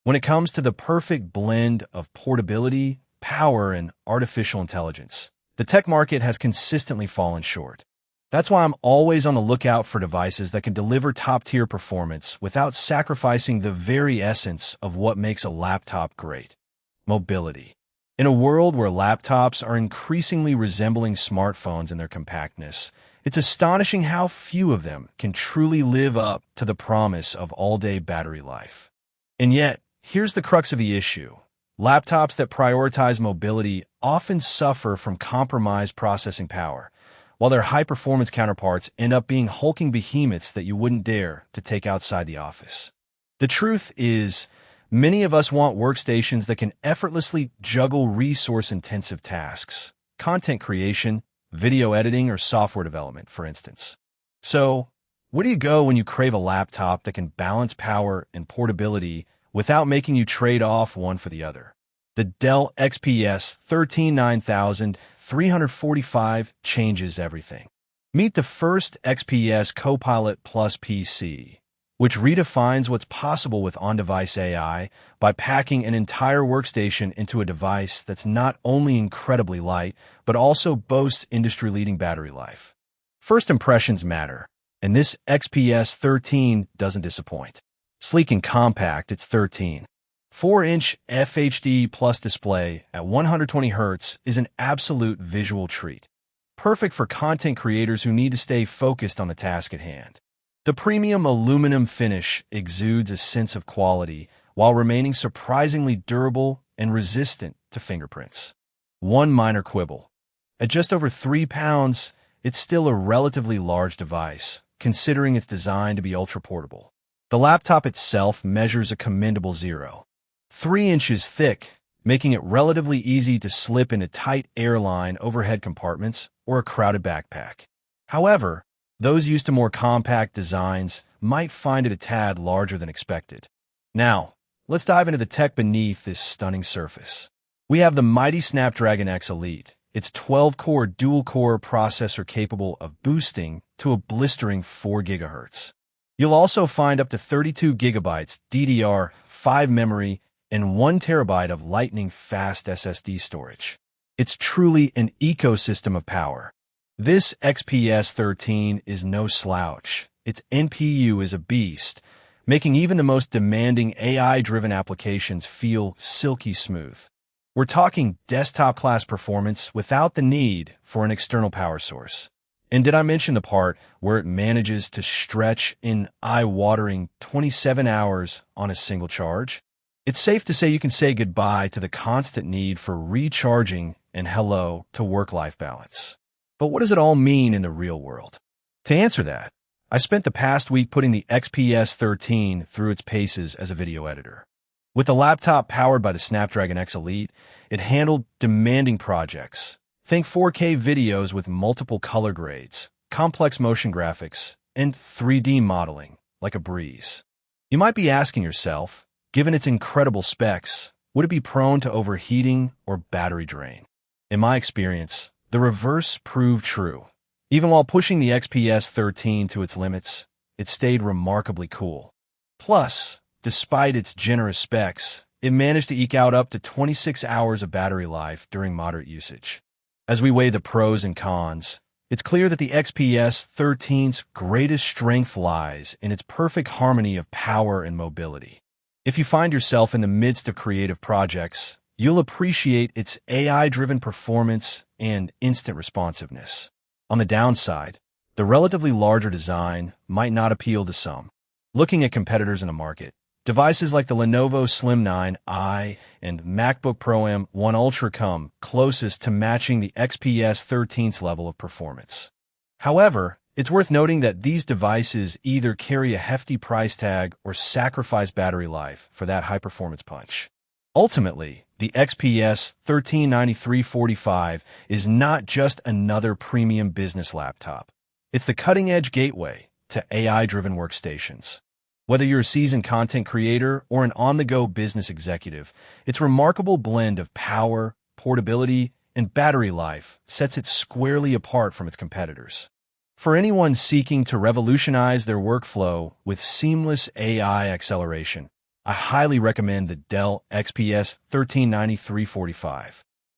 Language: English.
when it comes to the perfect blend of portability, power, and artificial intelligence. The tech market has consistently fallen short. That's why I'm always on the lookout for devices that can deliver top-tier performance without sacrificing the very essence of what makes a laptop great: mobility. In a world where laptops are increasingly resembling smartphones in their compactness, it's astonishing how few of them can truly live up to the promise of all-day battery life. And yet, here's the crux of the issue. Laptops that prioritize mobility often suffer from compromised processing power, while their high-performance counterparts end up being hulking behemoths that you wouldn't dare to take outside the office. The truth is, many of us want workstations that can effortlessly juggle resource-intensive tasks, content creation, video editing, or software development, for instance. So, where do you go when you crave a laptop that can balance power and portability without making you trade off one for the other? The Dell XPS 9345 changes everything. Meet the first XPS Copilot Plus PC, which redefines what's possible with on-device AI by packing an entire workstation into a device that's not only incredibly light, but also boasts industry-leading battery life. First impressions matter, and this XPS 13 doesn't disappoint. Sleek and compact, it's 13. 4-inch FHD Plus display at 120 Hz is an absolute visual treat, perfect for content creators who need to stay focused on the task at hand. The premium aluminum finish exudes a sense of quality while remaining surprisingly durable and resistant to fingerprints. One minor quibble: at just over 3 pounds, it's still a relatively large device, considering it's designed to be ultra-portable. The laptop itself measures a commendable 0.3 inches thick, making it relatively easy to slip into tight airline overhead compartments or a crowded backpack. However, those used to more compact designs might find it a tad larger than expected. Now, let's dive into the tech beneath this stunning surface. We have the mighty Snapdragon X Elite, its 12-core dual-core processor capable of boosting to a blistering 4 GHz. You'll also find up to 32 GB DDR5 memory and 1 TB of lightning-fast SSD storage. It's truly an ecosystem of power. This XPS 13 is no slouch. Its NPU is a beast, making even the most demanding AI-driven applications feel silky smooth. We're talking desktop-class performance without the need for an external power source. And did I mention the part where it manages to stretch in eye-watering 27 hours on a single charge? It's safe to say you can say goodbye to the constant need for recharging and hello to work-life balance. But what does it all mean in the real world? To answer that, I spent the past week putting the XPS 13 through its paces as a video editor. With the laptop powered by the Snapdragon X Elite, it handled demanding projects. Think 4K videos with multiple color grades, complex motion graphics, and 3D modeling like a breeze. You might be asking yourself, given its incredible specs, would it be prone to overheating or battery drain? In my experience, the reverse proved true. Even while pushing the XPS 13 to its limits, it stayed remarkably cool. Plus, despite its generous specs, it managed to eke out up to 26 hours of battery life during moderate usage. As we weigh the pros and cons, it's clear that the XPS 13's greatest strength lies in its perfect harmony of power and mobility. If you find yourself in the midst of creative projects, you'll appreciate its AI-driven performance and instant responsiveness. On the downside, the relatively larger design might not appeal to some. Looking at competitors in the market, devices like the Lenovo Slim 9i and MacBook Pro M1 Ultra come closest to matching the XPS 13's level of performance. However, it's worth noting that these devices either carry a hefty price tag or sacrifice battery life for that high-performance punch. Ultimately, the XPS 139345 is not just another premium business laptop. It's the cutting-edge gateway to AI-driven workstations. Whether you're a seasoned content creator or an on-the-go business executive, its remarkable blend of power, portability, and battery life sets it squarely apart from its competitors. For anyone seeking to revolutionize their workflow with seamless AI acceleration, I highly recommend the Dell XPS 139345.